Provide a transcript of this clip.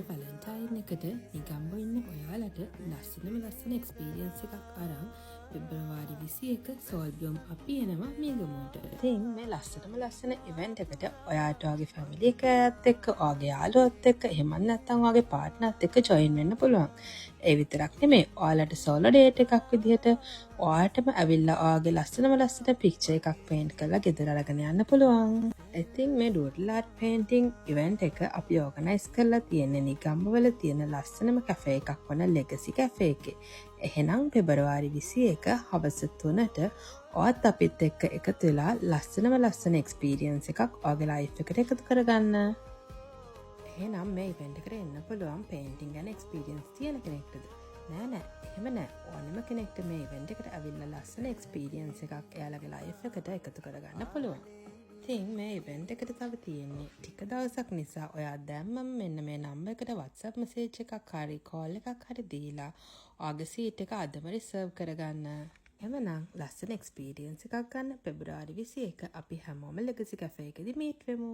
මේ වැලන්ටයින් එකට නිගම්බ ඉන්න ඔයාලට ලස්සන එක්ස්පීරියන්ස් එකක් අරන් පෙබ්‍රවාරි 21 සෝල්බියම් අපි එනවා මියගමුවට. ඉතින් මේ ලස්සන ඉවෙන්ට් එකට ඔයාට ඔයාගේ ෆැමිලි එකත් එක්ක ඔයාගේ යාළුවොත් එක්ක එහෙම නැත්නම් ඔයාගේ පාර්ට්නර්ත් එක්ක ජොයින් වෙන්න පුළුවන්. ඒ විතරක් නෙමෙයි ඔයාලට සෝලෝ ඩේට් එකක් විදිහට ඔයාටම ඇවිල්ලා ඔයාගේ ලස්සන පික්චර් එකක් පේන්ට් කරලා ගෙදර අරගෙන යන්න පුළුවන්. ඉතින් මේ ඩූඩල් ආර්ට් පේන්ටිං ඉවෙන්ට් එක අපි ඕගනයිස් කරලා තියෙන්නේ නිගම්බවල තියෙන ලස්සනම කැෆේ එකක් වන ලෙගසි කැෆේ එකේ. එහෙනම් පෙබරවාරි 21 හවස 3ට ඔයත් අපිත් එක්ක එකතු වෙලා ලස්සන එක්ස්පීරියන්ස් එකක් ඔයාගේ ලයිෆ් එකට එකතු කරගන්න. එහෙනම් මේ ඉවෙන්ට් එකට එන්න පුළුවන් පේන්ටිං ගැන එක්ස්පීරියන්ස් තියෙන කෙනෙක්ටද? නෑ එහෙම නෑ. ඕනෙම කෙනෙක්ට මේ ඉවෙන්ට් එකට ඇවිල්ලා ලස්සන එක්ස්පීරියන්ස් එකක් එයාලගේ ලයිෆ් එකට එකතු කරගන්න පුළුවන්. ඉතින් මේ ඉවෙන්ට් එකට තව තියෙන්නේ ටික දවසක් නිසා ඔයා දැම්මම මෙන්න මේ නම්බර් එකට WhatsApp message එකක් හරි call එකක් හරි දීලා ඔයාගේ සීට් එක අදම රිසර්ව් කරගන්න. එhmenan ලස්සන එක්ස්පීරියන්ස් එකක් ගන්න පෙබරවාරි 21 අපි හැමෝම ලෙගසි කැෆේ එකේදී මීට් වෙමු.